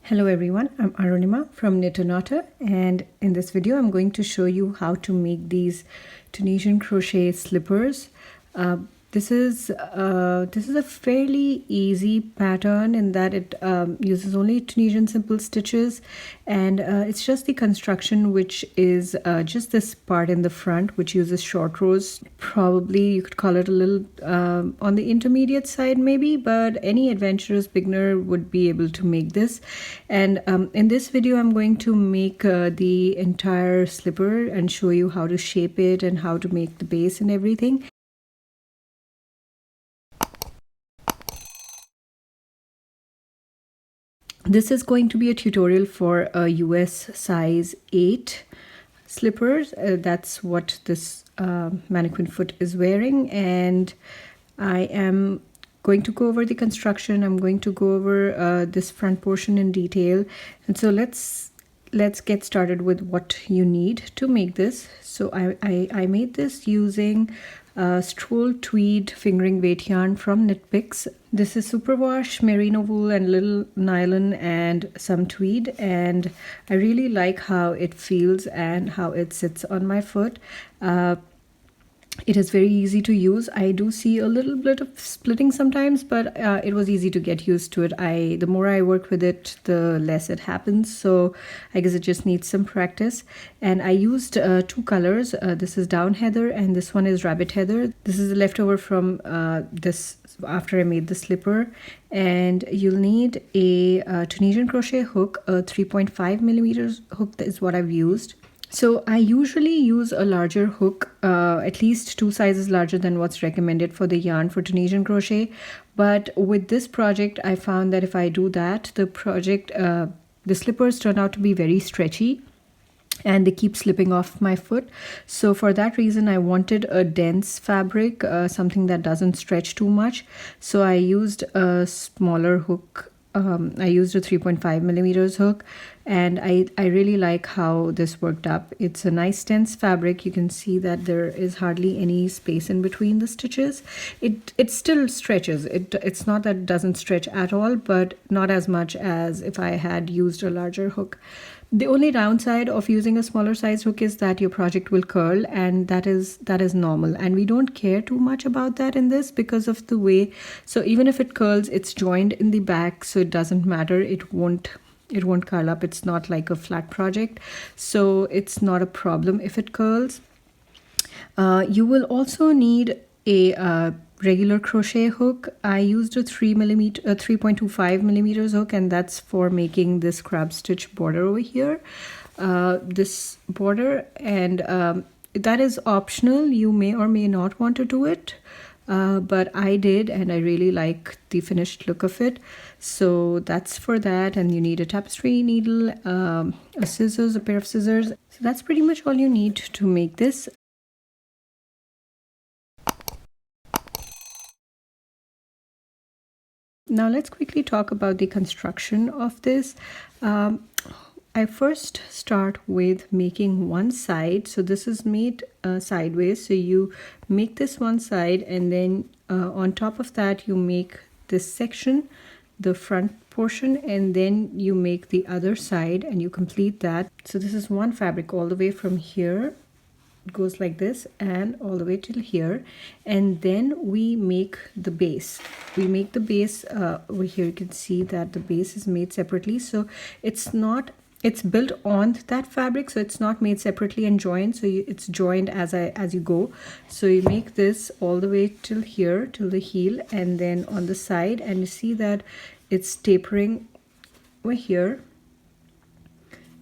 Hello everyone, I'm Arunima from Knit and Otter, and in this video I'm going to show you how to make these Tunisian crochet slippers. This is a fairly easy pattern in that it uses only Tunisian Simple Stitches, and it's just the construction which is just this part in the front which uses short rows. Probably you could call it a little on the intermediate side maybe, but any adventurous beginner would be able to make this. And in this video I'm going to make the entire slipper and show you how to shape it and how to make the base and everything. This is going to be a tutorial for a US size 8 slippers. That's what this mannequin foot is wearing, and I am going to go over the construction. I'm going to go over this front portion in detail, and so let's get started with what you need to make this. So I made this using Stroll Tweed fingering weight yarn from Knit Picks. This is superwash, merino wool, and little nylon and some tweed, and I really like how it feels and how it sits on my foot. It is very easy to use. I do see a little bit of splitting sometimes, but it was easy to get used to it. The more I work with it, the less it happens. So I guess it just needs some practice. And I used two colors. This is down heather and this one is rabbit heather. This is a leftover from this after I made the slipper. And you'll need a Tunisian crochet hook, a 3.5 millimeters hook. That is what I've used. So I usually use a larger hook, at least 2 sizes larger than what's recommended for the yarn for Tunisian crochet. But with this project, I found that if I do that, the slippers turn out to be very stretchy and they keep slipping off my foot. So for that reason, I wanted a dense fabric, something that doesn't stretch too much. So I used a smaller hook. I used a 3.5 millimeters hook, and I really like how this worked up. It's a nice dense fabric. You can see that there is hardly any space in between the stitches. It still stretches. It's not that it doesn't stretch at all, but not as much as if I had used a larger hook. The only downside of using a smaller size hook is that your project will curl, and that is normal, and we don't care too much about that in this because of the way. So even if it curls, it's joined in the back, so it doesn't matter. It won't curl up. It's not like a flat project, so it's not a problem if it curls. You will also need a regular crochet hook. I used a 3.25 millimeters hook, and that's for making this crab stitch border over here, this border, and that is optional. You may or may not want to do it, but I did, and I really like the finished look of it. So that's for that. And you need a tapestry needle, a pair of scissors. So that's pretty much all you need to make this. Now let's quickly talk about the construction of this. I first start with making one side. So this is made sideways. So you make this one side, and then on top of that you make this section, the front portion, and then you make the other side and you complete that. So this is one fabric all the way from here. It goes like this and all the way till here, and then we make the base. We make the base over here. You can see that the base is made separately, so it's built on that fabric, so it's not made separately and joined. So it's joined as you go. So you make this all the way till here, till the heel, and then on the side, and you see that it's tapering over here.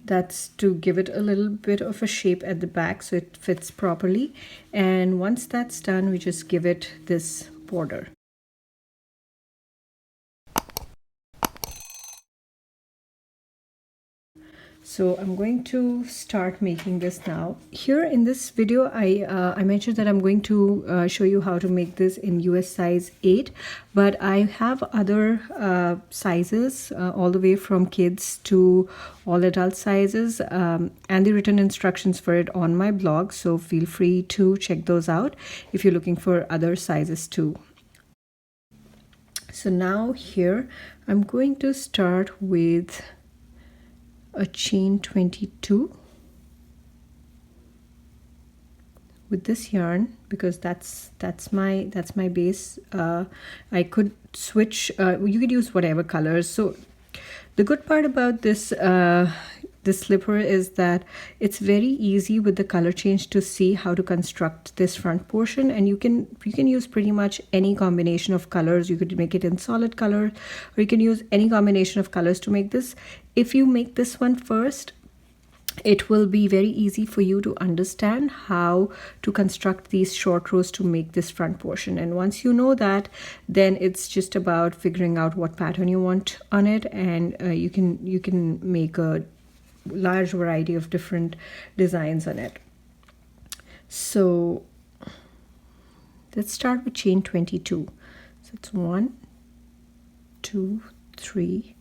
That's to give it a little bit of a shape at the back so it fits properly. And once that's done, we just give it this border. So I'm going to start making this now. Here in this video, I mentioned that I'm going to show you how to make this in US size 8, but I have other sizes all the way from kids to all adult sizes, and the written instructions for it on my blog. So feel free to check those out if you're looking for other sizes too. So now here I'm going to start with a chain 22 with this yarn, because that's my base. I could switch, you could use whatever colors. So the good part about this this slipper is that it's very easy with the color change to see how to construct this front portion, and you can use pretty much any combination of colors. You could make it in solid color, or you can use any combination of colors to make this. If you make this one first, it will be very easy for you to understand how to construct these short rows to make this front portion. And once you know that, then it's just about figuring out what pattern you want on it, and you can make a large variety of different designs on it. So let's start with chain 22. So it's 1, 2, 3,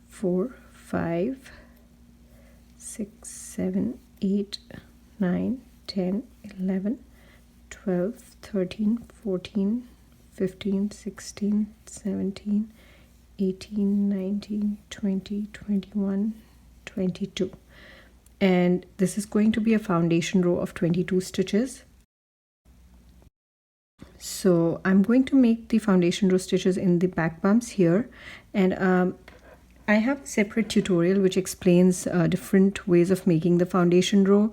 4, 5, 6, 7, 8, 9, 10, 11, 12, 13, 14, 15, 16, 17, 18, 19, 20, 21, 22. And this is going to be a foundation row of 22 stitches. So I'm going to make the foundation row stitches in the back bumps here, and I have a separate tutorial which explains different ways of making the foundation row.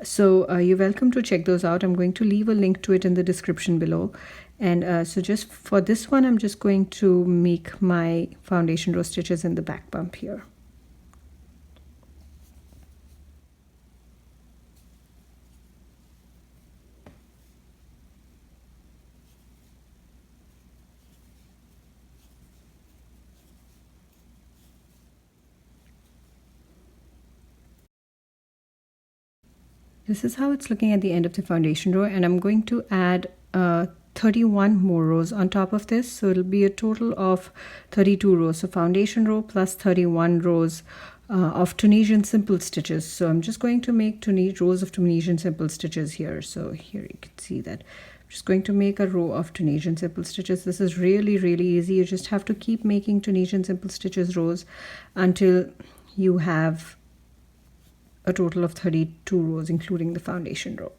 So you're welcome to check those out. I'm going to leave a link to it in the description below. And so just for this one, I'm just going to make my foundation row stitches in the back bump here. This is how it's looking at the end of the foundation row, and I'm going to add 31 more rows on top of this. So it'll be a total of 32 rows. So foundation row plus 31 rows of Tunisian Simple Stitches. So I'm just going to make rows of Tunisian Simple Stitches here. So here you can see that I'm just going to make a row of Tunisian Simple Stitches. This is really, really easy. You just have to keep making Tunisian Simple Stitches rows until you have a total of 32 rows, including the foundation row.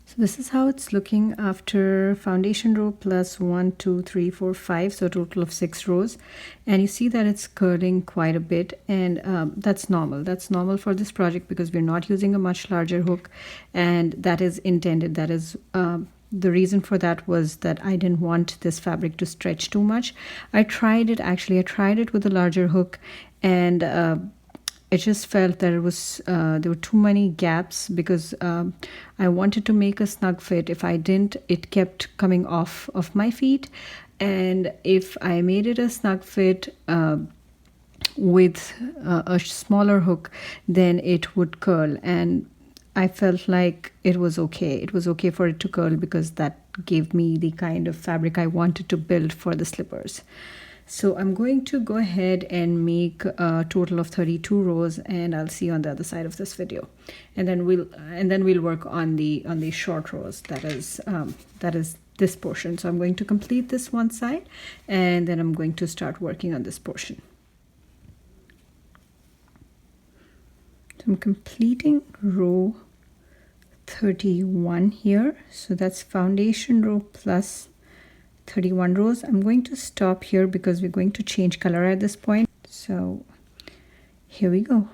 So this is how it's looking after foundation row plus 1, 2, 3, 4, 5, so a total of 6 rows. And you see that it's curling quite a bit, and that's normal. That's normal for this project because we're not using a much larger hook, and that is intended. That is the reason for that was that I didn't want this fabric to stretch too much. I tried it with a larger hook, and I just felt that it was there were too many gaps because I wanted to make a snug fit. If I didn't, it kept coming off of my feet, and if I made it a snug fit with a smaller hook, then it would curl, and I felt like it was okay. It was okay for it to curl because that gave me the kind of fabric I wanted to build for the slippers. So I'm going to go ahead and make a total of 32 rows, and I'll see you on the other side of this video. And then we'll work on the short rows. That is this portion. So I'm going to complete this one side, and then I'm going to start working on this portion. So I'm completing row 31 here. So that's foundation row plus 31 rows. I'm going to stop here because we're going to change color at this point. So here we go.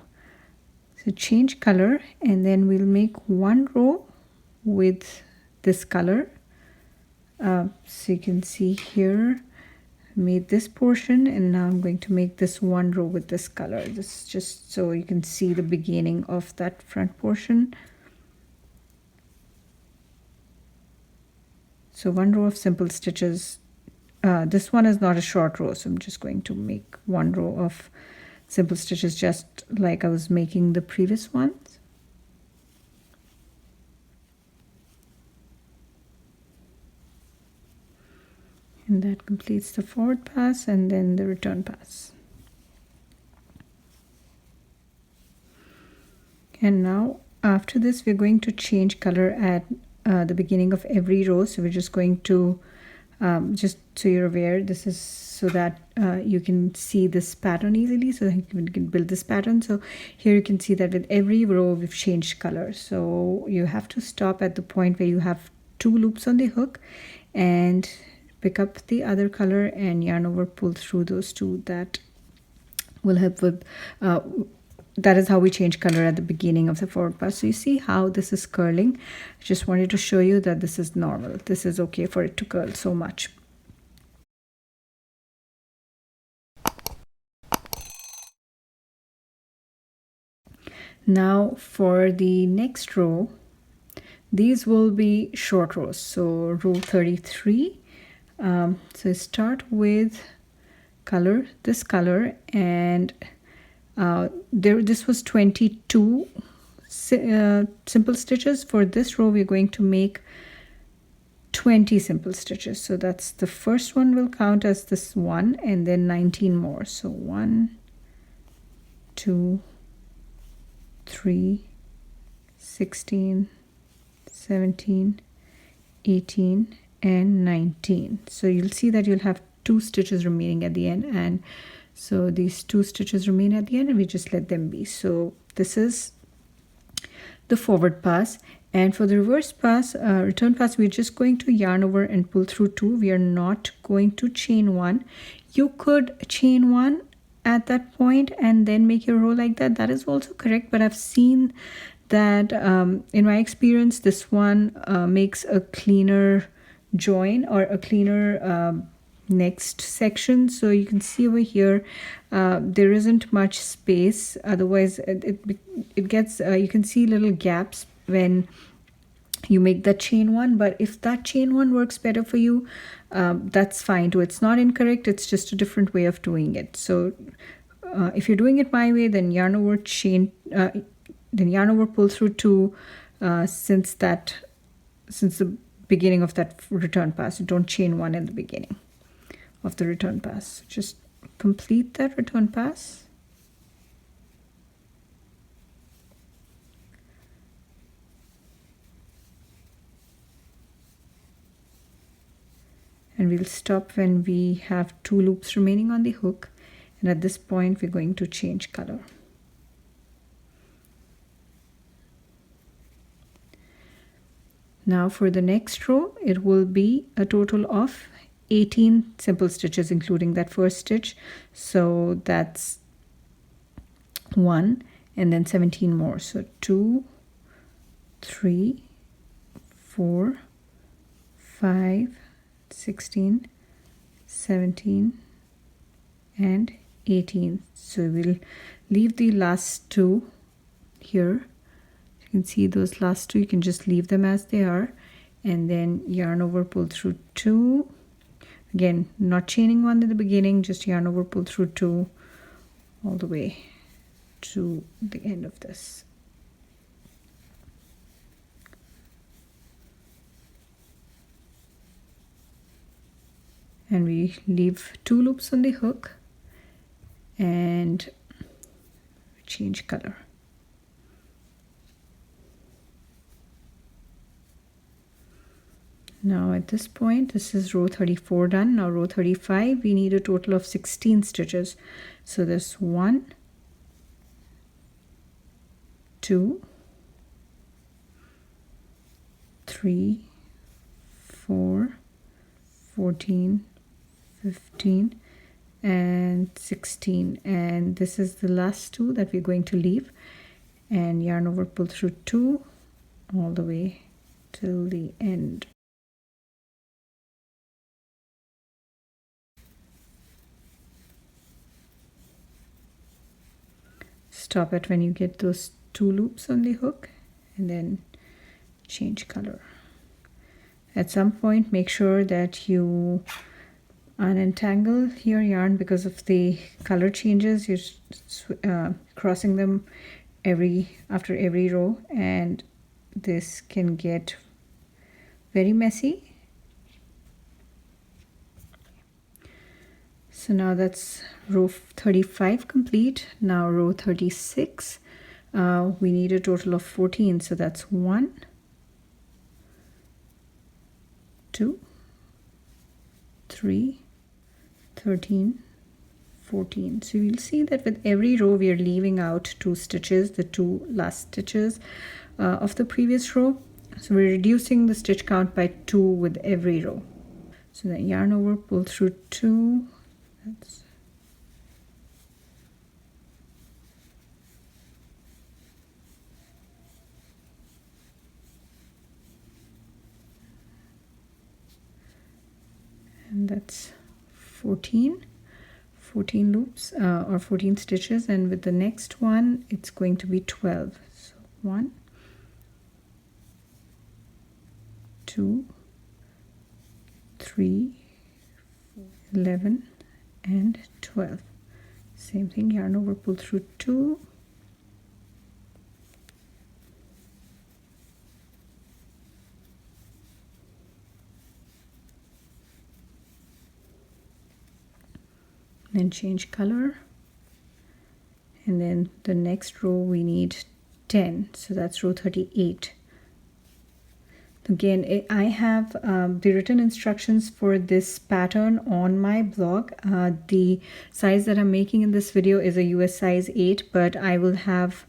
So change color, and then we'll make one row with this color. So you can see here, I made this portion, and now I'm going to make this one row with this color. This is just so you can see the beginning of that front portion. So one row of simple stitches. This one is not a short row, so I'm just going to make one row of simple stitches just like I was making the previous ones. And that completes the forward pass and then the return pass. And now after this we're going to change color at the beginning of every row. So we're just going to just so you're aware, this is so that you can see this pattern easily, so that you can build this pattern. So here you can see that with every row we've changed color. So you have to stop at the point where you have 2 loops on the hook and pick up the other color and yarn over, pull through those 2. That will help with that is how we change color at the beginning of the forward pass. So you see how this is curling. I just wanted to show you that this is normal. This is okay for it to curl so much. Now for the next row, these will be short rows. So row 33. So start with color, this color, and this was 22 simple stitches. For this row we're going to make 20 simple stitches. So that's the first one will count as this one, and then 19 more. So 1, 2, 3, 16, 17, 18, and 19. So you'll see that you'll have 2 stitches remaining at the end, and so these 2 stitches remain at the end and we just let them be. So this is the forward pass, and for the reverse pass, return pass, we're just going to yarn over and pull through 2. We are not going to chain 1. You could chain 1 at that point and then make your row like that. That is also correct, but I've seen that in my experience this one makes a cleaner join or a cleaner next section. So you can see over here there isn't much space, otherwise it gets you can see little gaps when you make that chain 1. But if that chain 1 works better for you, that's fine too. It's not incorrect, it's just a different way of doing it. So if you're doing it my way, then yarn over, chain then yarn over, pull through 2 since the beginning of that return pass. You don't chain 1 in the beginning of the return pass. Just complete that return pass. And we'll stop when we have 2 loops remaining on the hook, and at this point we're going to change color. Now for the next row, it will be a total of 18 simple stitches including that first stitch. So that's 1 and then 17 more. So 2, 3, 4, 5, 16, 17, and 18. So we'll leave the last 2 here. You can see those last 2, you can just leave them as they are, and then yarn over, pull through 2. Again, not chaining 1 in the beginning, just yarn over, pull through 2 all the way to the end of this. And we leave 2 loops on the hook and change color. Now at this point, this is row 34 done. Now row 35, we need a total of 16 stitches. So there's 1, 2, 3, 4, 14, 15, and 16. And this is the last 2 that we're going to leave. And yarn over, pull through 2 all the way till the end. Stop it when you get those 2 loops on the hook and then change color. At some point, make sure that you unentangle your yarn because of the color changes. You're crossing them after every row, and this can get very messy. So now that's row 35 complete. Now row 36. we need a total of 14. So that's 1, 2, 3, 13, 14. So you'll see that with every row we are leaving out 2 stitches, the 2 last stitches of the previous row. So we're reducing the stitch count by 2 with every row. So then yarn over, pull through 2. That's and that's 14 loops or 14 stitches, and with the next one it's going to be 12. So 1, 2, 3, 11 and 12. Same thing, yarn over, pull through 2, then change color, and then the next row we need 10, so that's row 38. Again, I have the written instructions for this pattern on my blog. The size that I'm making in this video is a US size 8, but I will have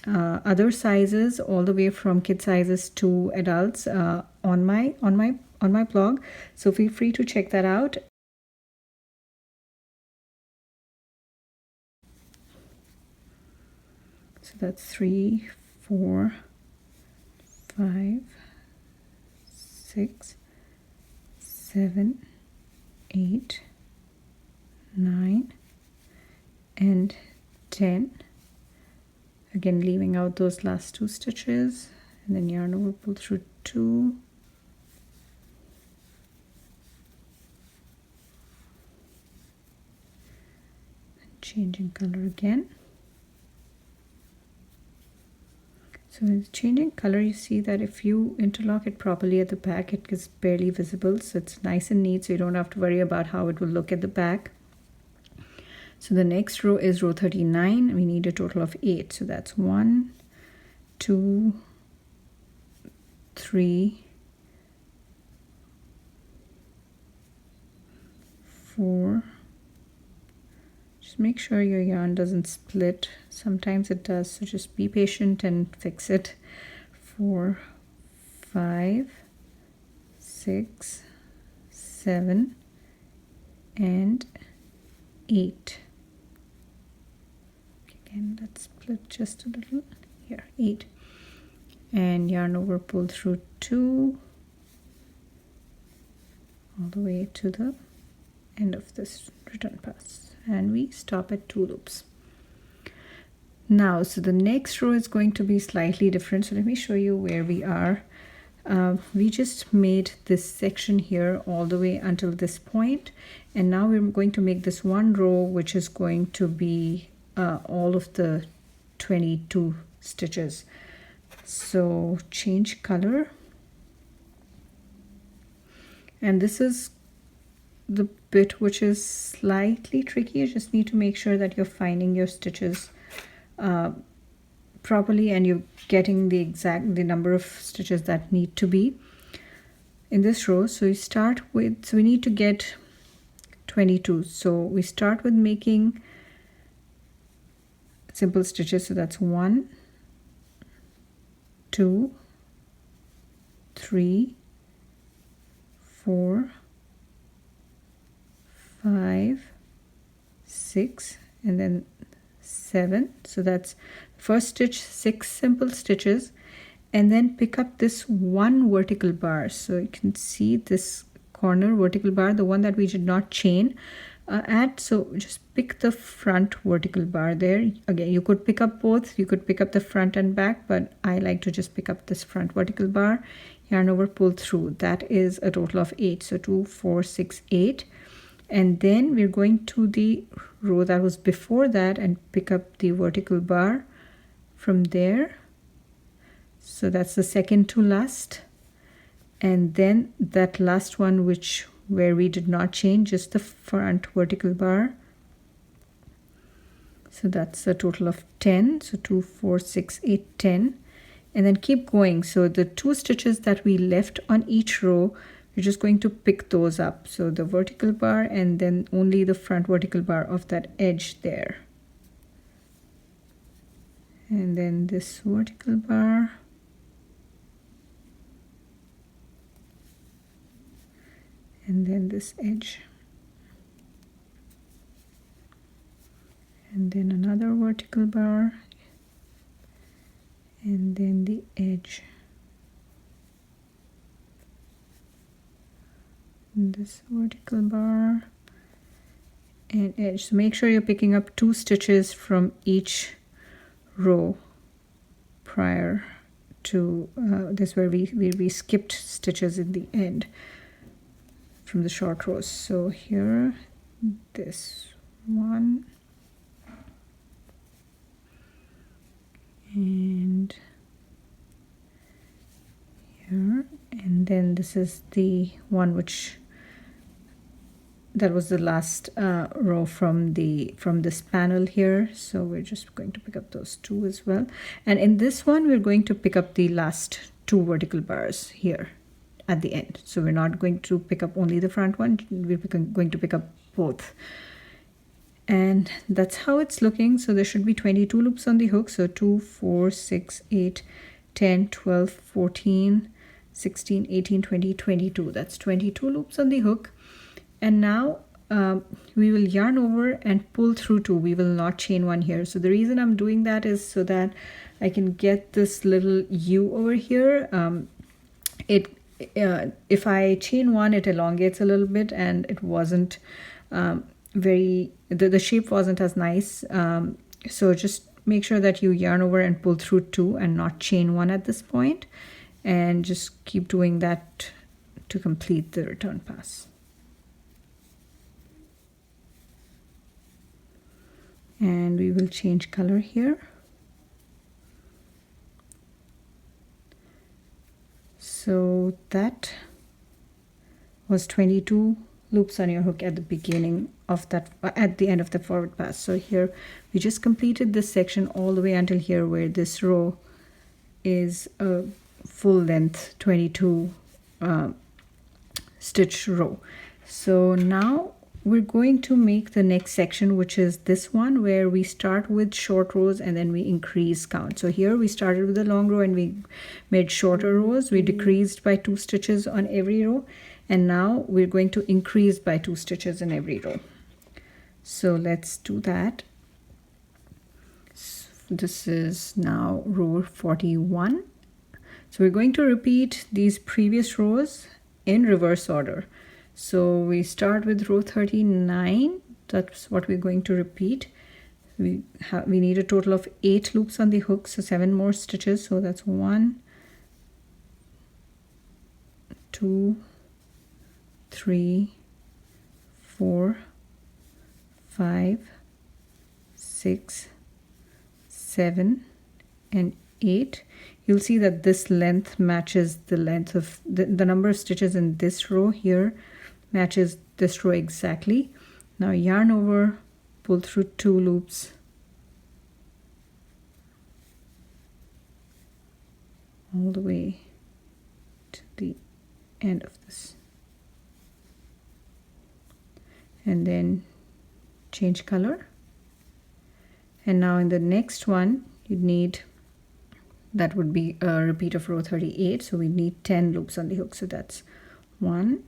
other sizes all the way from kid sizes to adults on my blog. So feel free to check that out. So that's 3, 4, 5, 6, 7, 8, 9 and 10. Again, leaving out those last 2 stitches, and then yarn over, pull through 2, and changing color again. So with changing color, you see that if you interlock it properly at the back, it is barely visible. So it's nice and neat, so you don't have to worry about how it will look at the back. So the next row is row 39. We need a total of 8. So that's 1, 2, 3, 4. Just make sure your yarn doesn't split. Sometimes it does, so just be patient and fix it. 4, 5, 6, 7 and 8. Again, let's split just a little. Here, 8. And yarn over, pull through 2 all the way to the end of this return pass, and we stop at 2 loops. Now, so the next row is going to be slightly different. So let me show you where we are. We just made this section here all the way until this point, and now we're going to make this one row which is going to be all of the 22 stitches. So change color, and this is the bit which is slightly tricky. You just need to make sure that you're finding your stitches properly and you're getting the number of stitches that need to be in this row. So we start with, so we need to get 22. So we start with making simple stitches. So that's 1, 2, 3, 4, 5, 6 and then 7. So that's first stitch, 6 simple stitches, and then pick up this one vertical bar. So you can see this corner vertical bar, the one that we did not chain at. So just pick the front vertical bar there. Again, you could pick up both, you could pick up the front and back, but I like to just pick up this front vertical bar. Yarn over, pull through. That is a total of 8. So 2, 4, 6, 8. And then we're going to the row that was before that and pick up the vertical bar from there. So that's the second to last, and then that last one where we did not chain, just the front vertical bar. So that's a total of 10. So 2, 4, 6, 8, 10. And then keep going. So the 2 stitches that we left on each row, we're just going to pick those up. So the vertical bar and then only the front vertical bar of that edge there. And then this vertical bar. And then this edge. And then another vertical bar. And then the edge. And this vertical bar and edge. So make sure you're picking up 2 stitches from each row prior to this, where we skipped stitches in the end from the short rows. So here, this one, and here, and then this is the one that was the last row from this panel here. So we're just going to pick up those 2 as well. And in this one, we're going to pick up the last 2 vertical bars here at the end. So we're not going to pick up only the front one, we're going to pick up both. And that's how it's looking. So there should be 22 loops on the hook. So 2, 4, 6, 8, 10, 12, 14, 16, 18, 20, 22. That's 22 loops on the hook. And now we will yarn over and pull through 2. We will not chain 1 here. So the reason I'm doing that is so that I can get this little U over here. If I chain 1, it elongates a little bit, and it wasn't the shape wasn't as nice. So just make sure that you yarn over and pull through 2 and not chain 1 at this point, and just keep doing that to complete the return pass. And we will change color here. So that was 22 loops on your hook at the beginning of that, at the end of the forward pass. So here we just completed this section all the way until here, where this row is a full length 22 stitch row. So now we're going to make the next section, which is this one, where we start with short rows and then we increase count. So here we started with a long row and we made shorter rows. We decreased by 2 stitches on every row, and now we're going to increase by 2 stitches in every row. So let's do that. So this is now row 41. So we're going to repeat these previous rows in reverse order. So we start with row 39. That's what we're going to repeat. We need a total of 8 loops on the hook, so 7 more stitches. So that's 1, 2, 3, 4, 5, 6, 7, and 8. You'll see that this length matches the length of the number of stitches in this row here matches this row exactly. Now yarn over, pull through 2 loops, all the way to the end of this, and then change color. And now in the next one, you need, that would be a repeat of row 38. So we need 10 loops on the hook. So that's 1,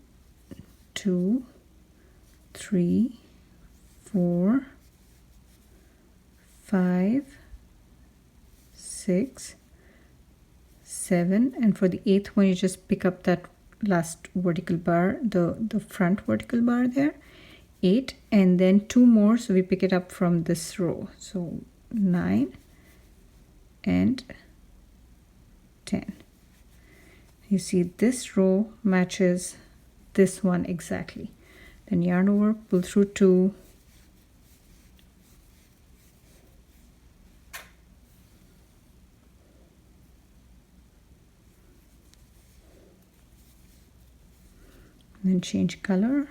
2, 3, 4, 5, 6, 7, and for the 8th one you just pick up that last vertical bar, the front vertical bar there, 8, and then 2 more, so we pick it up from this row. So 9 and 10. You see this row matches this one exactly. Then yarn over, pull through 2, and then change color.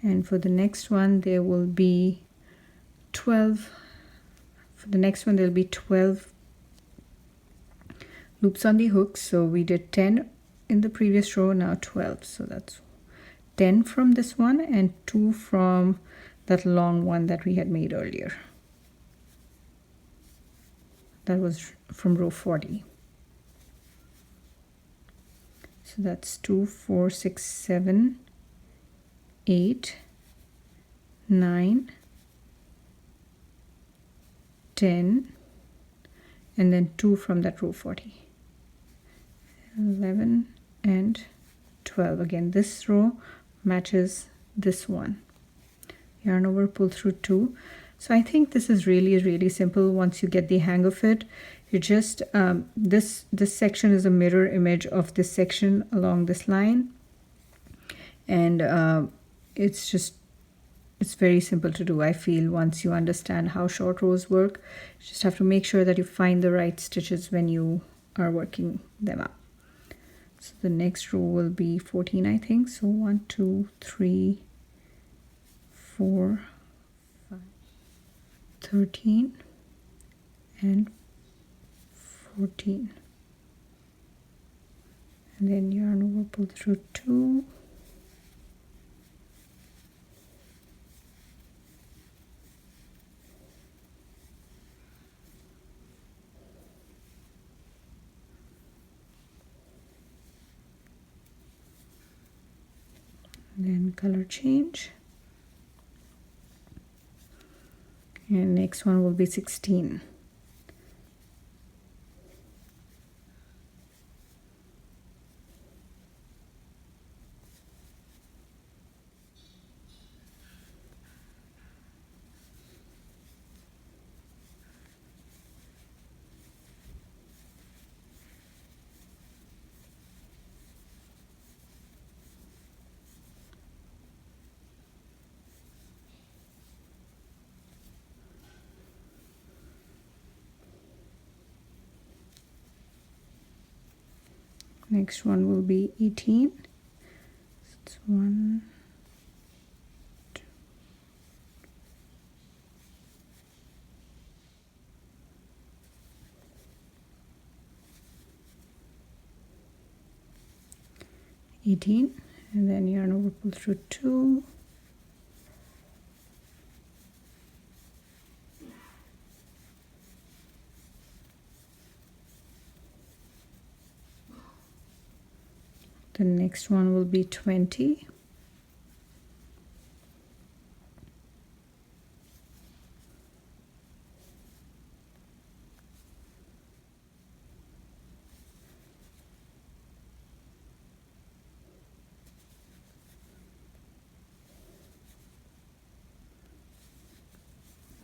And for the next one there will be 12, for the next one there'll be 12 loops on the hook. So we did 10 in the previous row, now 12. So that's 10 from this one and 2 from that long one that we had made earlier. That was from row 40. So that's 2, 4, 6, 7, 8, 9, 10, and then 2 from that row 40. 11 and 12. Again, this row matches this one. Yarn over, pull through 2. So I think this is really simple once you get the hang of it. You just this section is a mirror image of this section along this line, and it's very simple to do. I feel once you understand how short rows work, you just have to make sure that you find the right stitches when you are working them up. So the next row will be 14, I think. So 1, 2, 3, 4, 5, 13, and 14. And then yarn over, pull through 2. Then color change, and next one will be 16. Next one will be 18. So it's 1, 2, 18, and then yarn over, pull through 2. The next one will be 20.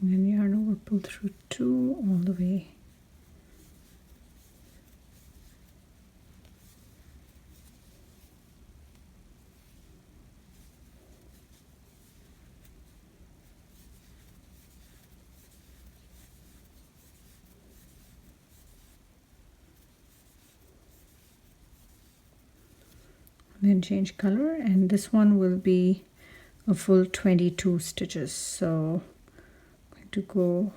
And then yarn over, pull through 2 all the way. Then change color, and this one will be a full 22 stitches. So I'm going to go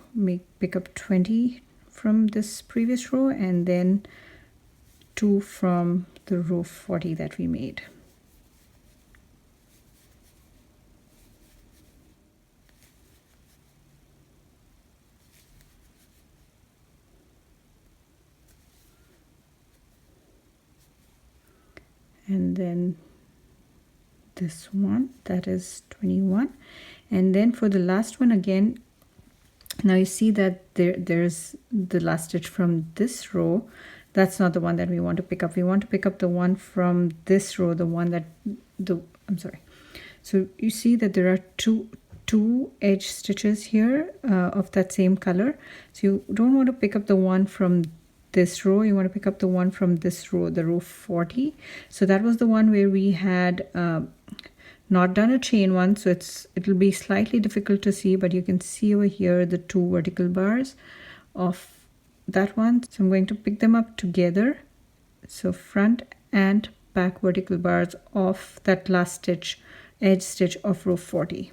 pick up 20 from this previous row and then 2 from the row 40 that we made. And then this one, that is 21. And then for the last one again, now you see that there's the last stitch from this row. That's not the one that we want to pick up. We want to pick up the one from this row, the one that I'm sorry. So you see that there are two edge stitches here of that same color. So you don't want to pick up the one from this row, you want to pick up the one from this row, the row 40. So that was the one where we had not done a chain one, so it'll be slightly difficult to see, but you can see over here the 2 vertical bars of that one. So I'm going to pick them up together. So front and back vertical bars of that last stitch, edge stitch of row 40.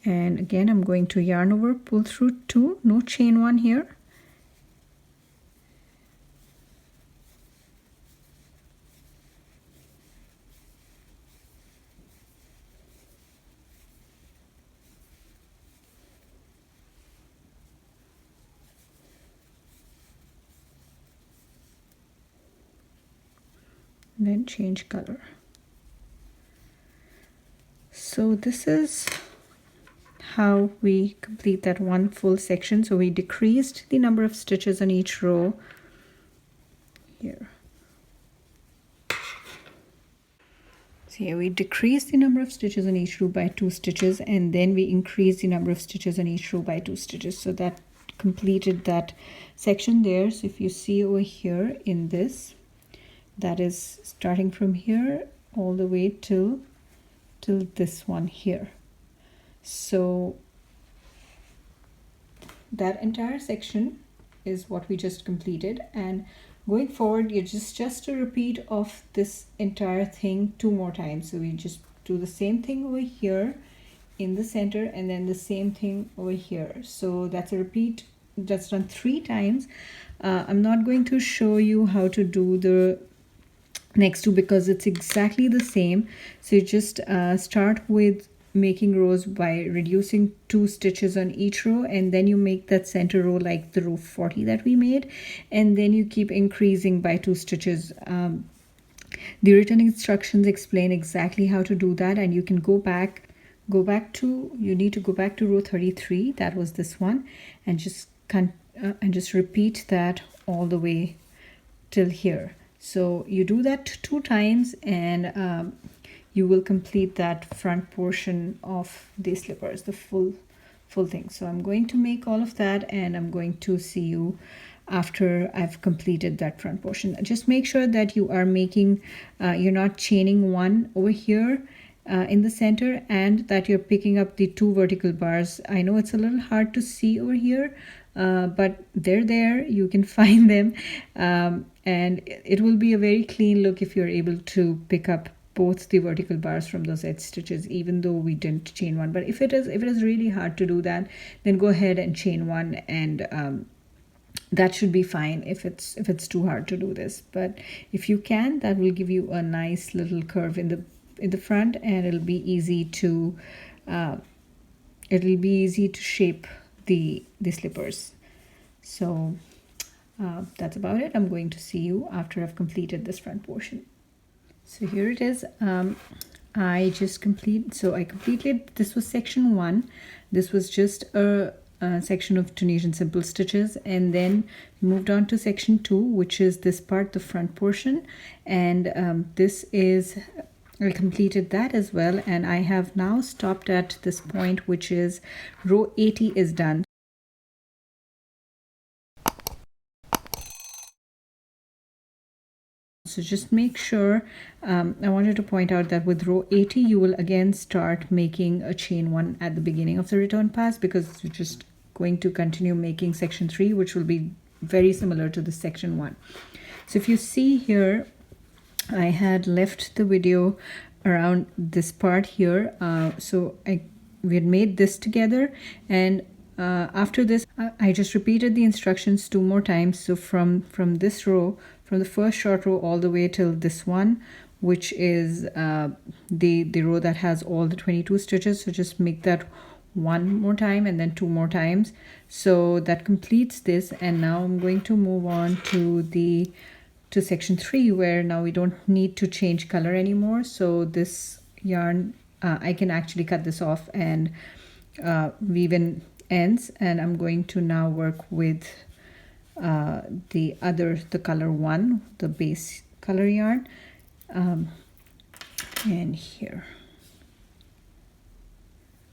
And again, I'm going to yarn over, pull through 2, no chain 1 here. Then change color. So this is how we complete that one full section. So we decreased the number of stitches on each row here. So here we decreased the number of stitches on each row by 2 stitches, and then we increased the number of stitches on each row by 2 stitches. So that completed that section there. So if you see over here in this, that is starting from here all the way till this one here. So that entire section is what we just completed, and going forward you're just a repeat of this entire thing 2 more times. So we just do the same thing over here in the center, and then the same thing over here. So that's a repeat that's done 3 times. I'm not going to show you how to do the next 2 because it's exactly the same. So you just start with making rows by reducing 2 stitches on each row, and then you make that center row like the row 40 that we made, and then you keep increasing by 2 stitches. The written instructions explain exactly how to do that, and you can go back to row 33, that was this one, and just repeat that all the way till here. So you do that 2 times, and you will complete that front portion of the slippers, the full thing. So I'm going to make all of that, and I'm going to see you after I've completed that front portion. Just make sure that you are making, you're not chaining 1 over here in the center, and that you're picking up the 2 vertical bars. I know it's a little hard to see over here, but they're there, you can find them, and it will be a very clean look if you're able to pick up both the vertical bars from those edge stitches, even though we didn't chain 1. But if it is really hard to do that, then go ahead and chain 1, and that should be fine if it's too hard to do this. But if you can, that will give you a nice little curve in the front, and it'll be easy to shape the slippers. So that's about it. I'm going to see you after I've completed this front portion. So here it is. I completed, this was section 1. This was just a section of Tunisian Simple Stitches, and then moved on to section 2, which is this part, the front portion, and I completed that as well, and I have now stopped at this point, which is row 80 is done. So just make sure, I wanted to point out that with row 80 you will again start making a chain 1 at the beginning of the return pass, because you're just going to continue making section 3, which will be very similar to the section 1. So if you see here, I had left the video around this part here. We had made this together, and after this I just repeated the instructions 2 more times. So from this row, from the first short row all the way till this one, which is the row that has all the 22 stitches. So just make that 1 more time and then 2 more times. So that completes this, and now I'm going to move on to section 3, where now we don't need to change color anymore. So this yarn, I can actually cut this off and weave in ends, and I'm going to now work with the color 1, the base color yarn, and here.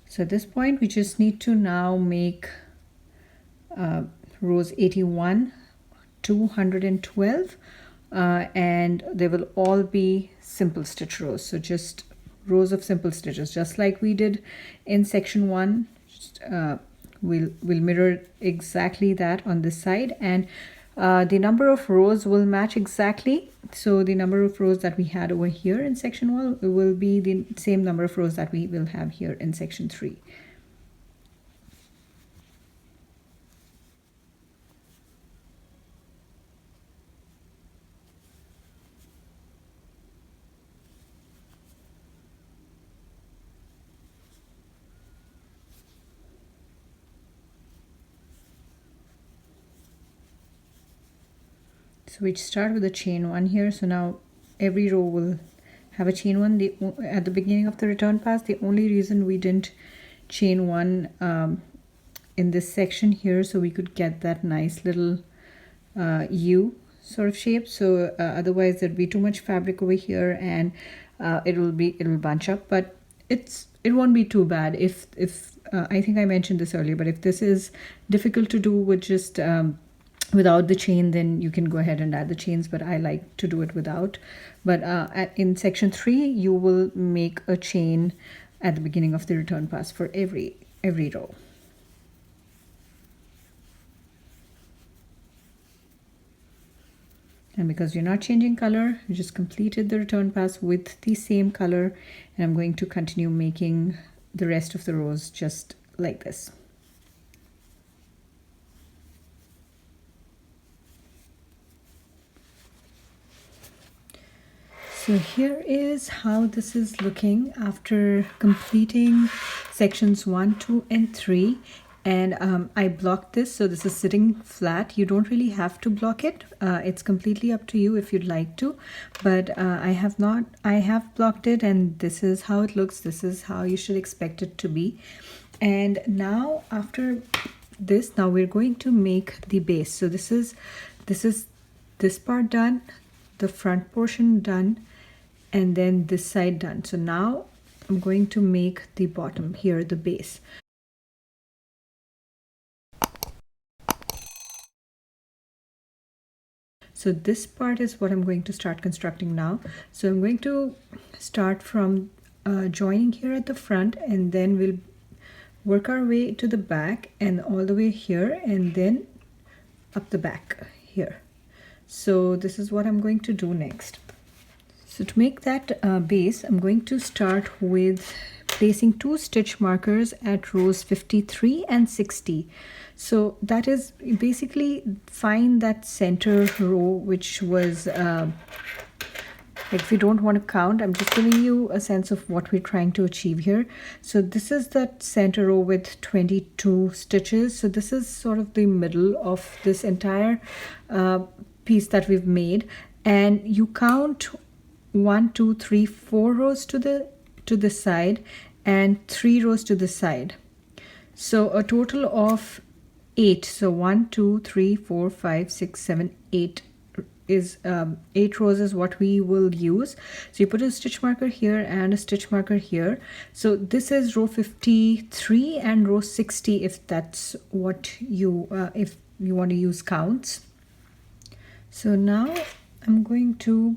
So at this point we just need to now make rows 81 to 112, and they will all be simple stitch rows. So just rows of simple stitches, just like we did in section 1. We'll mirror exactly that on this side, and the number of rows will match exactly. So the number of rows that we had over here in section 1 will be the same number of rows that we will have here in section 3. So we start with a chain 1 here. So now every row will have a chain 1 at the beginning of the return pass. The only reason we didn't chain 1 in this section here, so we could get that nice little U sort of shape. So otherwise there'd be too much fabric over here, and it'll bunch up. But it won't be too bad if I think I mentioned this earlier, but if this is difficult to do with just without the chain, then you can go ahead and add the chains, but I like to do it without. But in section 3 you will make a chain at the beginning of the return pass for every row. And because you're not changing color, you just completed the return pass with the same color, and I'm going to continue making the rest of the rows just like this. So here is how this is looking after completing sections 1, 2, and 3. And I blocked this, so this is sitting flat. You don't really have to block it. It's completely up to you if you'd like to. But I have blocked it, and this is how it looks. This is how you should expect it to be. And now after this, now we're going to make the base. So this is this part done, the front portion done, and then this side done. So now I'm going to make the bottom here, the base. So this part is what I'm going to start constructing now. So I'm going to start from joining here at the front, and then we'll work our way to the back and all the way here, and then up the back here. So this is what I'm going to do next. So to make that base, I'm going to start with placing 2 stitch markers at rows 53 and 60. So that is basically find that center row, which was if you don't want to count, I'm just giving you a sense of what we're trying to achieve here. So this is that center row with 22 stitches. So this is sort of the middle of this entire piece that we've made, and you count 1, 2, 3, 4 rows to the side and 3 rows to the side. So a total of 8. So 1, 2, 3, 4, 5, 6, 7, 8 is 8 rows is what we will use. So you put a stitch marker here and a stitch marker here. So this is row 53 and row 60 if that's what you if you want to use counts. So now I'm going to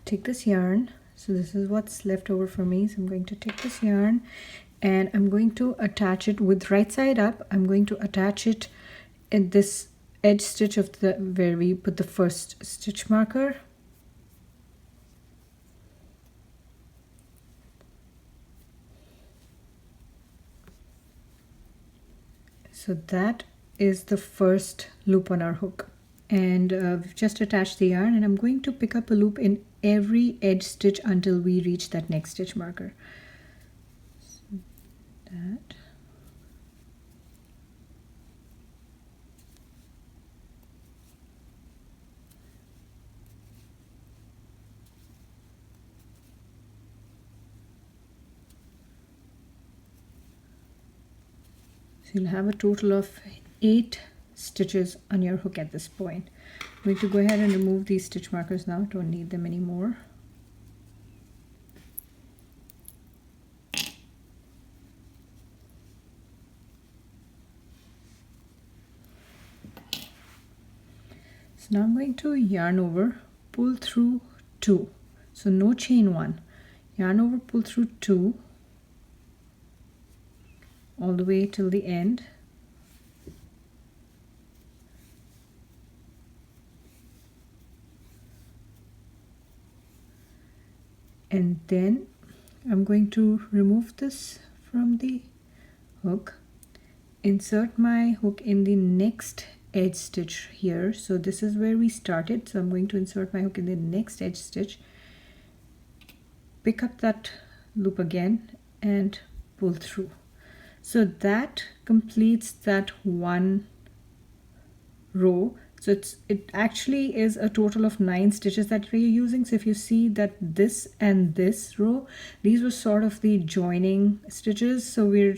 take this yarn. So this is what's left over for me. So I'm going to take this yarn and I'm going to attach it with right side up. I'm going to attach it in this edge stitch of the where we put the first stitch marker. So that is the first loop on our hook, and we've just attached the yarn, and I'm going to pick up a loop in every edge stitch until we reach that next stitch marker. So that. So you'll have a total of 8 stitches on your hook at this point. I'm going to go ahead and remove these stitch markers now. Don't need them anymore. So now I'm going to yarn over, pull through 2. So no chain 1. Yarn over, pull through 2 all the way till the end. And then I'm going to remove this from the hook, insert my hook in the next edge stitch here. So this is where we started. So I'm going to insert my hook in the next edge stitch, pick up that loop again and pull through. So that completes that one row So it actually is a total of 9 stitches that we're using. So if you see that this and this row, these were sort of the joining stitches. So we're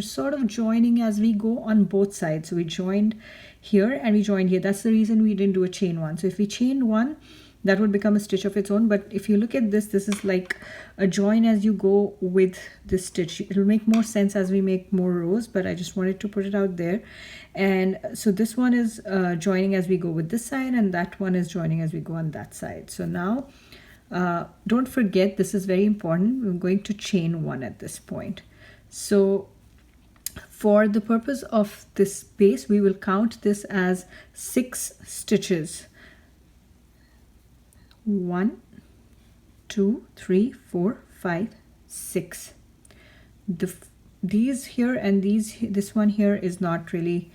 sort of joining as we go on both sides. So we joined here and we joined here. That's the reason we didn't do a chain one. So if we chained one, that would become a stitch of its own. But if you look at this, this is like a join as you go with this stitch. It'll make more sense as we make more rows, but I just wanted to put it out there. And so this one is joining as we go with this side, and that one is joining as we go on that side. So now don't forget, this is very important. We're going to chain one at this point. So for the purpose of this base, we will count this as 6 stitches. 1, 2, 3, 4, 5, 6. These here and this one here is not really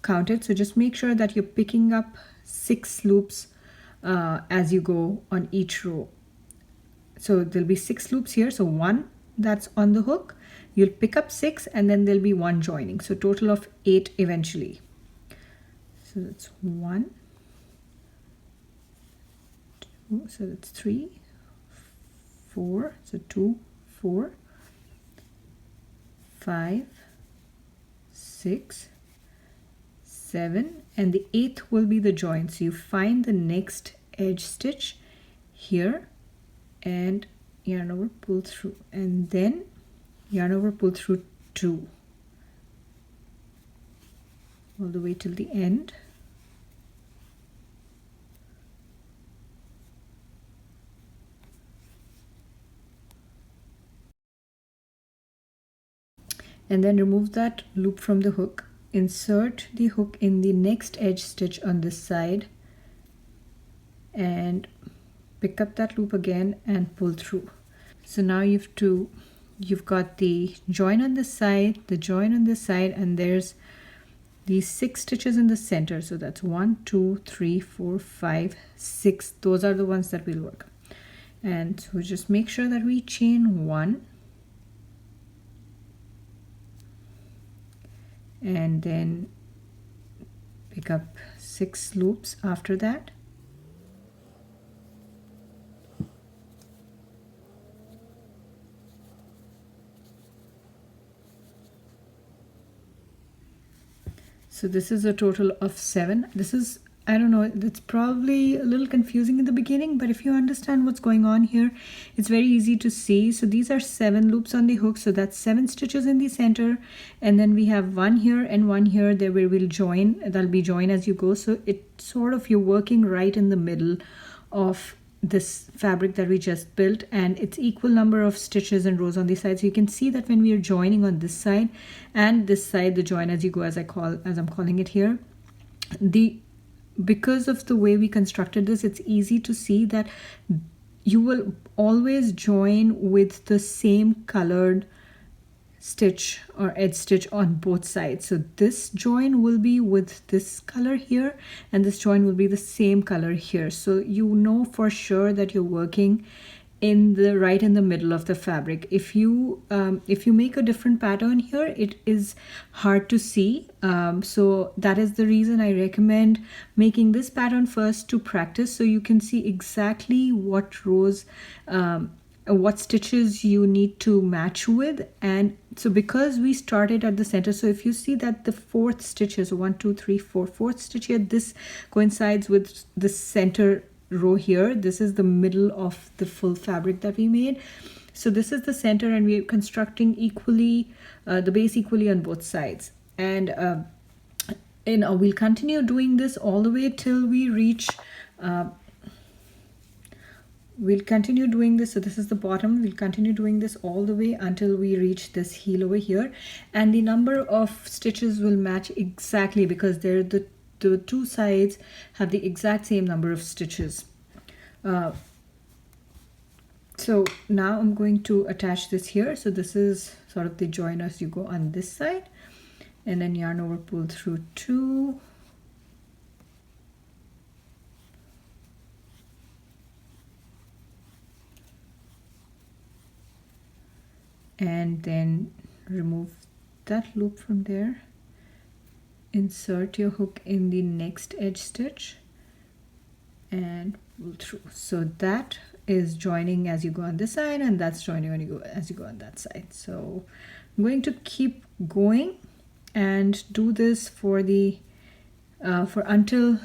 counted, so just make sure that you're picking up 6 loops as you go on each row. So there'll be 6 loops here, so 1 that's on the hook, you'll pick up 6, and then there'll be 1 joining, so total of 8 eventually. So that's 1, so that's 3, 4, so 2, 4, 5, 6, 7, and the 8th will be the join. So you find the next edge stitch here and yarn over, pull through, and then yarn over, pull through 2 all the way till the end. And then remove that loop from the hook, insert the hook in the next edge stitch on this side, and pick up that loop again and pull through. So now you've got the join on this side, the join on this side, and there's these 6 stitches in the center. So that's 1, 2, 3, 4, 5, 6. Those are the ones that will work. And so just make sure that we chain 1, and then pick up 6 loops after that. So this is a total of 7. This is, I don't know, it's probably a little confusing in the beginning, but if you understand what's going on here, it's very easy to see. So these are 7 loops on the hook, so that's 7 stitches in the center, and then we have 1 here and 1 here there where we'll join. That'll be join as you go. So it's sort of, you're working right in the middle of this fabric that we just built, and it's equal number of stitches and rows on the side. So you can see that when we are joining on this side and this side, the join as you go, as I'm calling it here, because of the way we constructed this, it's easy to see that you will always join with the same colored stitch or edge stitch on both sides. So this join will be with this color here, and this join will be the same color here. So you know for sure that you're working in the right in the middle of the fabric. If you make a different pattern here, it is hard to see. So that is the reason I recommend making this pattern first to practice, so you can see exactly what rows, what stitches you need to match with. And so because we started at the center, so if you see that the 4th stitch is 1, 2, 3, 4, 4th stitch here, this coincides with the center row here. This is the middle of the full fabric that we made. So this is the center, and we're constructing equally the base equally on both sides. And we'll continue doing this all the way till we reach we'll continue doing this. So this is the bottom. We'll continue doing this all the way until we reach this heel over here, and the number of stitches will match exactly because they're the 2 sides have the exact same number of stitches. So now I'm going to attach this here. So this is sort of the join as you go on this side, and then yarn over, pull through 2, and then remove that loop from there, insert your hook in the next edge stitch and pull through. So that is joining as you go on this side, and that's joining when you go as you go on that side. So I'm going to keep going and do this for the until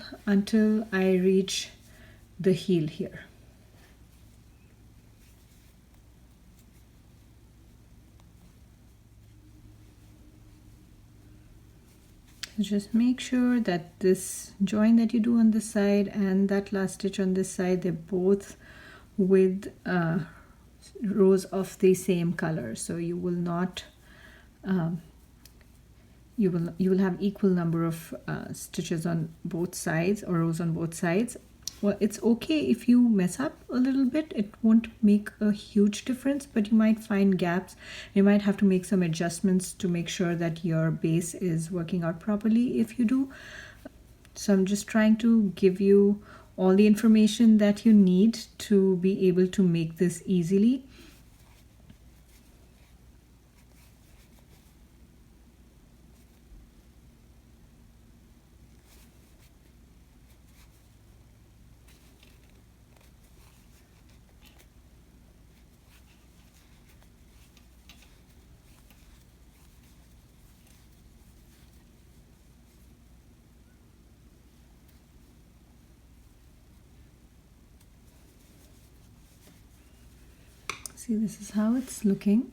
I reach the heel here. Just make sure that this join that you do on this side and that last stitch on this side, they're both with rows of the same color. So you will not you will have equal number of stitches on both sides, or rows on both sides. Well, it's okay if you mess up a little bit. It won't make a huge difference, but you might find gaps. You might have to make some adjustments to make sure that your base is working out properly if you do. So I'm just trying to give you all the information that you need to be able to make this easily. See, this is how it's looking.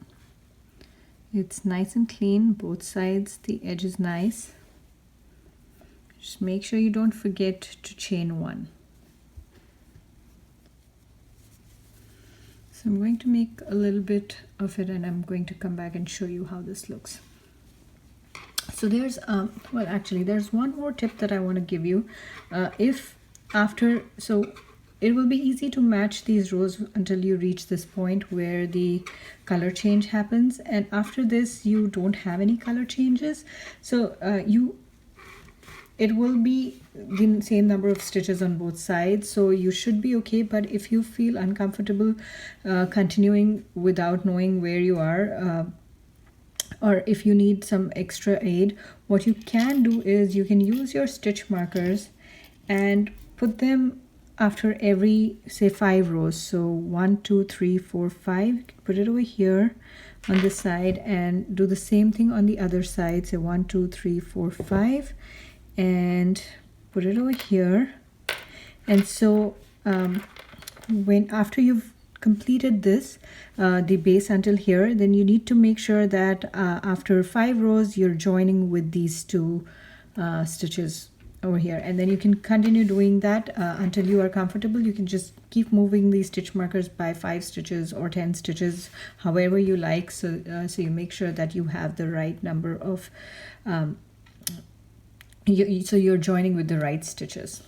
It's nice and clean, both sides, the edge is nice. Just make sure you don't forget to chain one. So I'm going to make a little bit of it, and I'm going to come back and show you how this looks. So there's well, actually there's one more tip that I want to give you. So it will be easy to match these rows until you reach this point where the color change happens, and after this you don't have any color changes. So it will be the same number of stitches on both sides, so you should be okay. But if you feel uncomfortable continuing without knowing where you are, or if you need some extra aid, what you can do is you can use your stitch markers and put them after every, say, 5 rows. So 1, 2, 3, 4, 5. Put it over here on this side, and do the same thing on the other side. Say 1, 2, 3, 4, 5, and put it over here. And so after you've completed this, the base until here, then you need to make sure that after 5 rows you're joining with these 2 stitches over here, and then you can continue doing that until you are comfortable. You can just keep moving these stitch markers by 5 stitches or 10 stitches, however you like. So you make sure that you have the right number of so you're joining with the right stitches.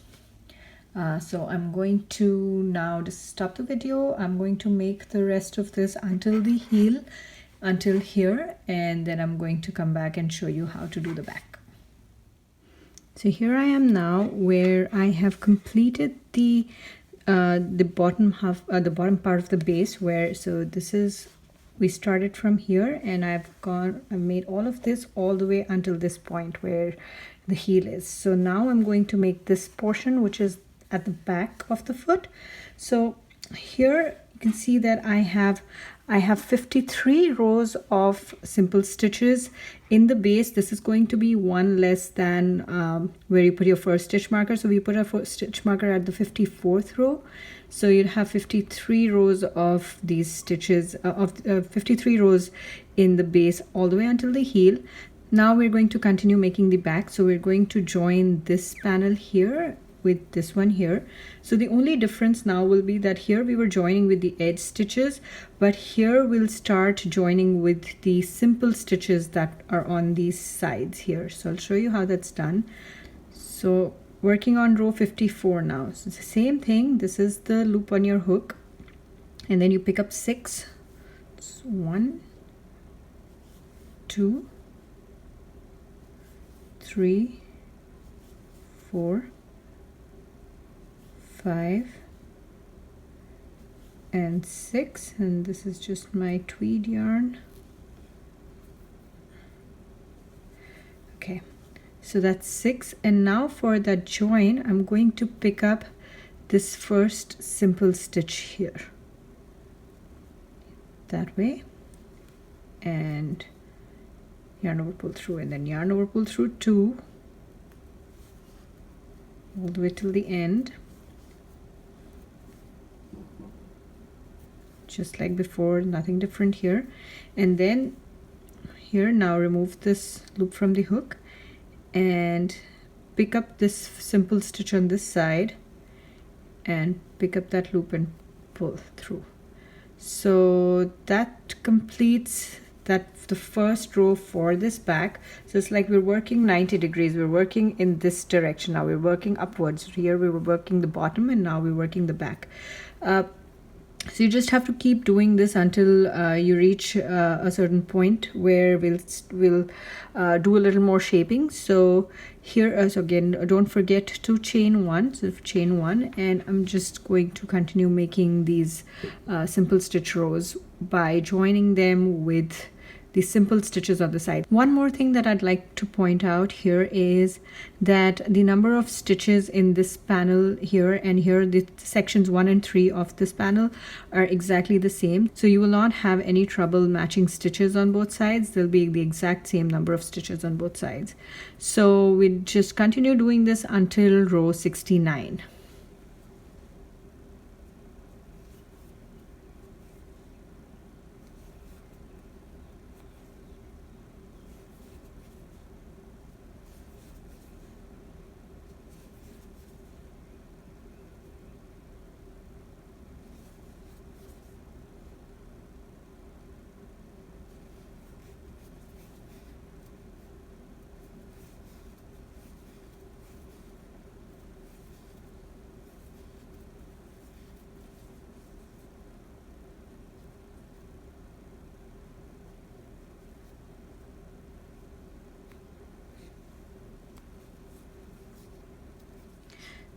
So I'm going to now just stop the video. I'm going to make the rest of this until the heel, until here, and then I'm going to come back and show you how to do the back. So here I am now, where I have completed the bottom half, the bottom part of the base. We started from here, and I've made all of this all the way until this point where the heel is. So now I'm going to make this portion, which is at the back of the foot. So here you can see that I have 53 rows of simple stitches in the base. This is going to be one less than where you put your first stitch marker. So we put our first stitch marker at the 54th row. So you'd have 53 rows of these stitches, 53 rows in the base all the way until the heel. Now we're going to continue making the back. So we're going to join this panel here with this one here. So the only difference now will be that here we were joining with the edge stitches, but here we'll start joining with the simple stitches that are on these sides here. So I'll show you how that's done. So working on row 54 now. So it's the same thing. This is the loop on your hook, and then you pick up 6. So 1, 2, 3, 4, 5 and 6, and this is just my tweed yarn. Okay, So that's 6. And now for that join, I'm going to pick up this first simple stitch here, that way, and yarn over, pull through, and then yarn over, pull through 2 all the way till the end, just like before, nothing different here. And then here, now remove this loop from the hook and pick up this simple stitch on this side and pick up that loop and pull through. So that completes the first row for this back. So it's like we're working 90 degrees. We're working in this direction. Now we're working upwards. Here we were working the bottom, and now we're working the back. So you just have to keep doing this until you reach a certain point where we'll do a little more shaping. So here, so again, don't forget to chain 1. So chain 1, and I'm just going to continue making these simple stitch rows by joining them with the simple stitches on the side. One more thing that I'd like to point out here is that the number of stitches in this panel here and here, the sections 1 and 3 of this panel, are exactly the same. So you will not have any trouble matching stitches on both sides. There'll be the exact same number of stitches on both sides. So we just continue doing this until row 69.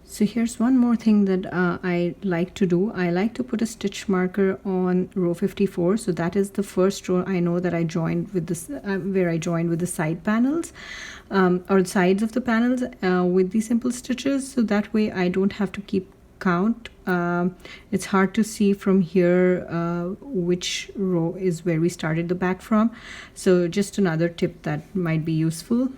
So here's one more thing that I like to do. I like to put a stitch marker on row 54. So that is the first row I know that I joined with this, where I joined with the side panels or sides of the panels with the simple stitches. So that way I don't have to keep count. It's hard to see from here which row is where we started the back from. So just another tip that might be useful.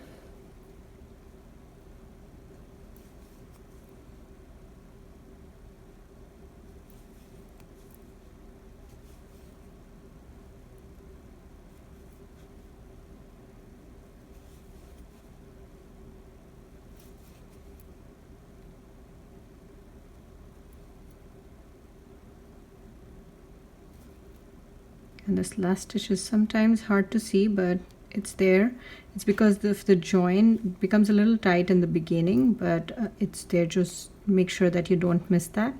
And this last stitch is sometimes hard to see, but it's there. It's because the join becomes a little tight in the beginning, but it's there. Just make sure that you don't miss that.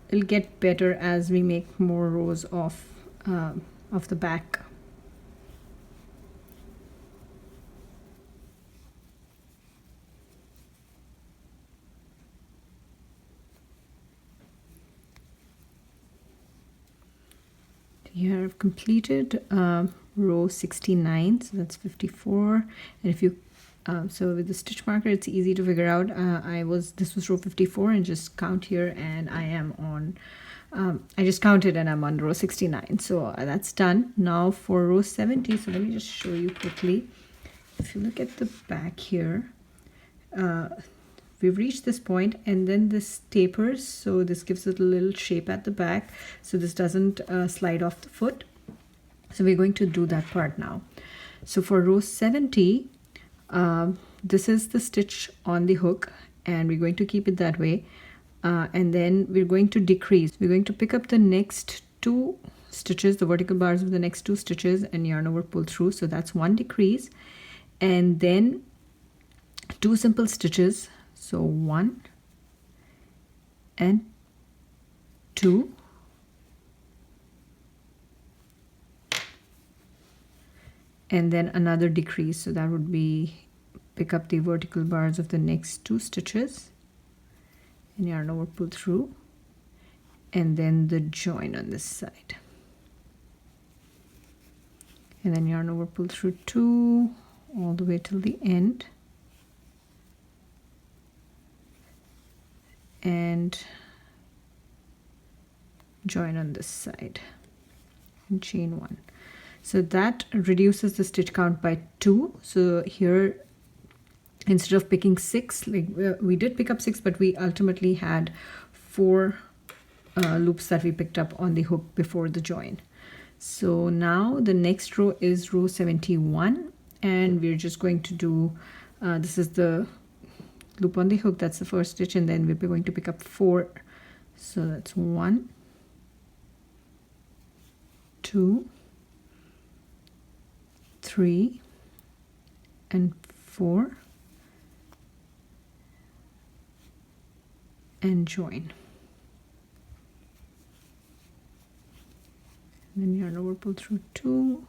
It'll get better as we make more rows of the back. Here I've completed row 69, so that's 54. And if you so with the stitch marker, it's easy to figure out. This was row 54, and just count here, and I am on. I just counted, and I'm on row 69. So that's done. Now for row 70. So let me just show you quickly. If you look at the back here, we've reached this point, and then this tapers, so this gives it a little shape at the back, so this doesn't slide off the foot. So we're going to do that part now. So for row 70, this is the stitch on the hook, and we're going to keep it that way, and then we're going to decrease. We're going to pick up the next 2 stitches, the vertical bars of the next 2 stitches, and yarn over, pull through. So that's 1 decrease, and then 2 simple stitches. So 1 and 2, and then another decrease. So that would be pick up the vertical bars of the next 2 stitches and yarn over, pull through, and then the join on this side, and then yarn over, pull through 2, all the way till the end, and join on this side and chain 1. So that reduces the stitch count by 2. So here, instead of picking 6, like we did pick up 6, but we ultimately had 4 loops that we picked up on the hook before the join. So now the next row is row 71, and we're just going to do this is the loop on the hook, that's the first stitch, and then we're going to pick up 4. So that's 1, 2, 3, and 4, and join. And then yarn over, pull through 2,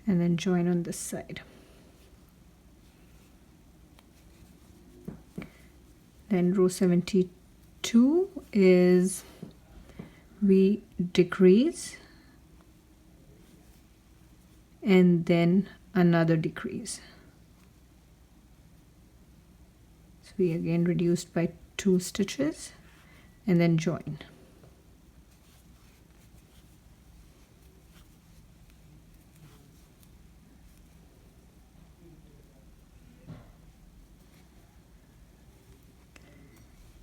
and then join on this side. Then row 72 is we decrease and then another decrease. So we again reduced by 2 stitches and then join.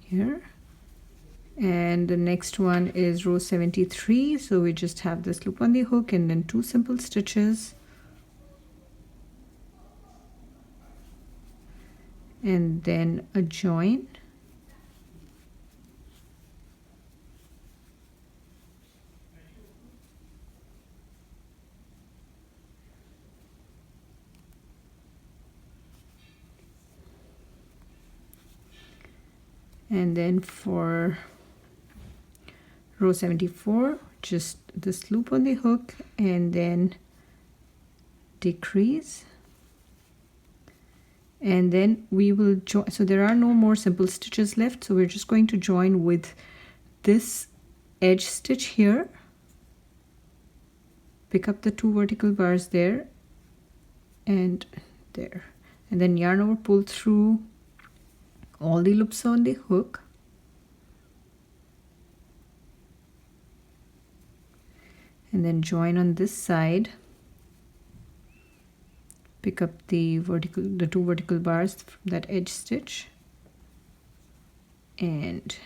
Here, and the next one is row 73, so we just have this loop on the hook and then 2 simple stitches, and then a join, and then for row 74, just this loop on the hook and then decrease, and then we will join. So there are no more simple stitches left, so we're just going to join with this edge stitch here, pick up the 2 vertical bars there and there, and then yarn over, pull through all the loops on the hook, and then join on this side, pick up the 2 vertical bars from that edge stitch and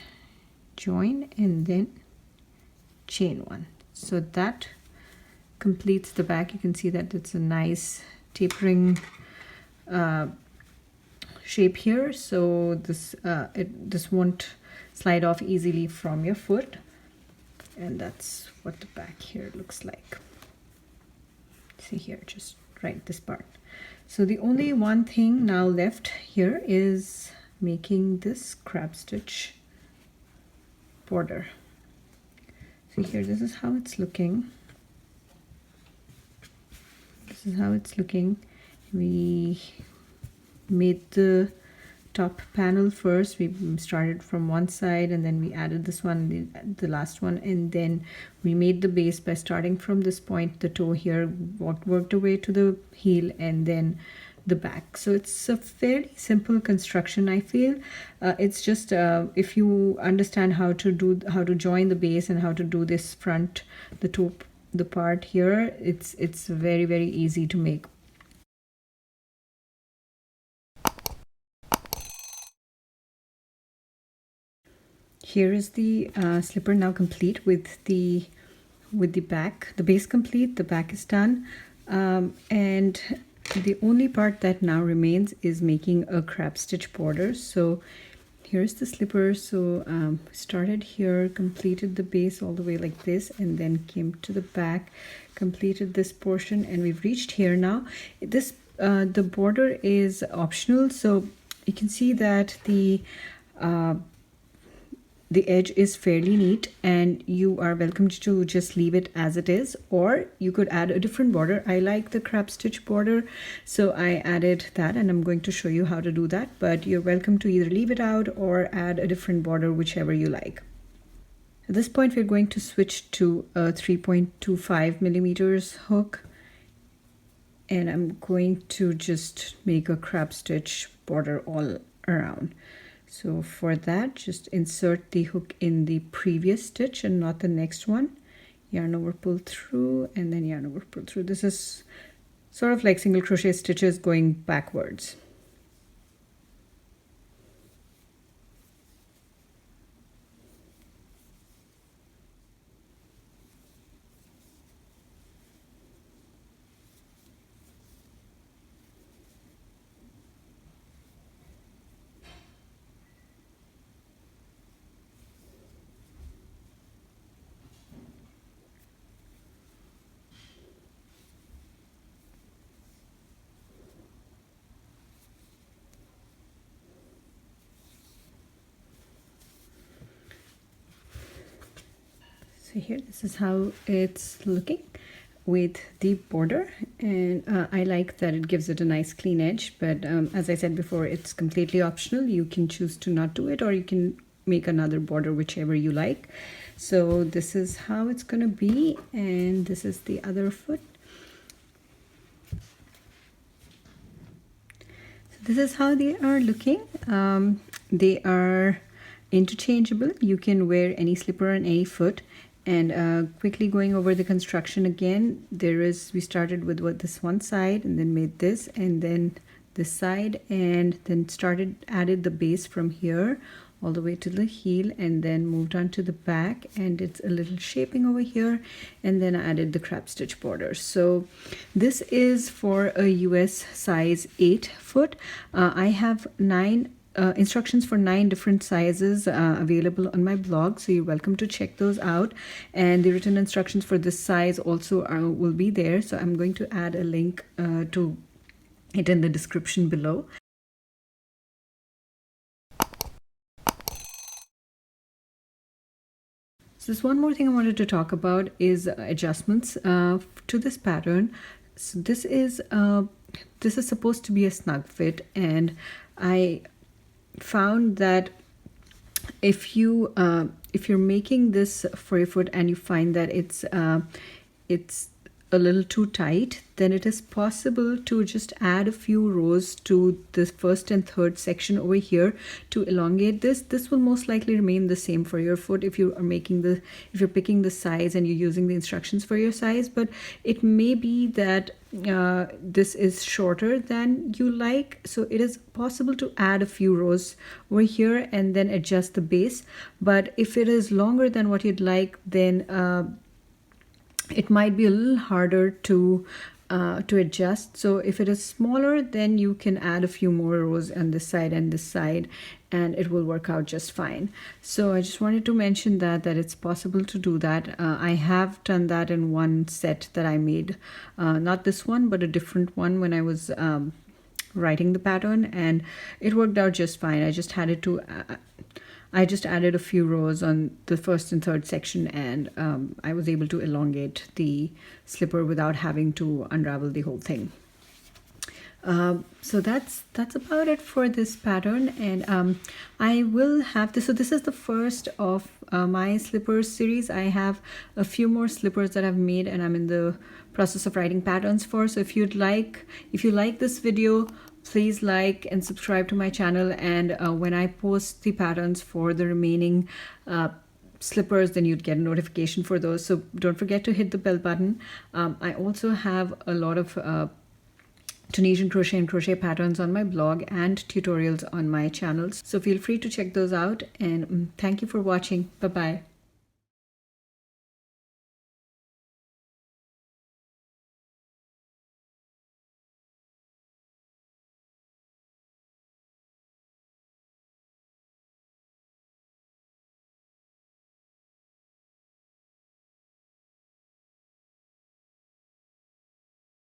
join, and then chain 1. So that completes the back. You can see that it's a nice tapering shape here, so this this won't slide off easily from your foot, and that's what the back here looks like. See here, just right this part. So the only one thing now left here is making this crab stitch border. See here, this is how it's looking. This is how it's looking. We made the top panel first. We started from one side and then we added this one, the last one, and then we made the base by starting from this point, the toe here, worked away to the heel and then the back. So it's a fairly simple construction, I feel. It's just if you understand how to join the base and how to do this front, the top, the part here, it's very, very easy to make. Here is the slipper now complete with the back, the base complete, the back is done, and the only part that now remains is making a crab stitch border. So here's the slipper. So started here, completed the base all the way like this, and then came to the back, completed this portion, and we've reached here now. This the border is optional, so you can see that the edge is fairly neat and you are welcome to just leave it as it is, or you could add a different border. I like the crab stitch border, so I added that and I'm going to show you how to do that, but you're welcome to either leave it out or add a different border, whichever you like. At this point, we're going to switch to a 3.25 millimeters hook, and I'm going to just make a crab stitch border all around. So for that, just insert the hook in the previous stitch and not the next one. Yarn over, pull through, and then yarn over, pull through. This is sort of like single crochet stitches going backwards. So here, this is how it's looking with the border, and I like that it gives it a nice clean edge, but as I said before, it's completely optional. You can choose to not do it, or you can make another border, whichever you like. So this is how it's going to be, and this is the other foot. So this is how they are looking. They are interchangeable. You can wear any slipper on any foot. And quickly going over the construction again, we started with this one side and then made this and then this side, and then added the base from here all the way to the heel, and then moved on to the back, and it's a little shaping over here, and then I added the crab stitch border. So this is for a US size 8 foot. I have 9 instructions for 9 different sizes available on my blog, so you're welcome to check those out, and the written instructions for this size also will be there, so I'm going to add a link to it in the description below. So there's one more thing I wanted to talk about is adjustments to this pattern. So this is supposed to be a snug fit, and I found that if you're making this for your foot and you find that it's a little too tight, then it is possible to just add a few rows to the first and third section over here to elongate this. This will most likely remain the same for your foot if you're picking the size and you're using the instructions for your size, but it may be that this is shorter than you like, so it is possible to add a few rows over here and then adjust the base. But if it is longer than what you'd like, then it might be a little harder to adjust. So if it is smaller, then you can add a few more rows on this side and this side, and it will work out just fine. So I just wanted to mention that it's possible to do that. I have done that in one set that I made, not this one, but a different one when I was writing the pattern, and it worked out just fine. I just added a few rows on the first and third section, and I was able to elongate the slipper without having to unravel the whole thing. So that's about it for this pattern, and I will have this. So this is the first of my slippers series. I have a few more slippers that I've made, and I'm in the process of writing patterns for. So if you like this video, please like and subscribe to my channel, and when I post the patterns for the remaining slippers, then you'd get a notification for those. So don't forget to hit the bell button. I also have a lot of Tunisian crochet and crochet patterns on my blog and tutorials on my channels, so feel free to check those out, and thank you for watching. Bye bye.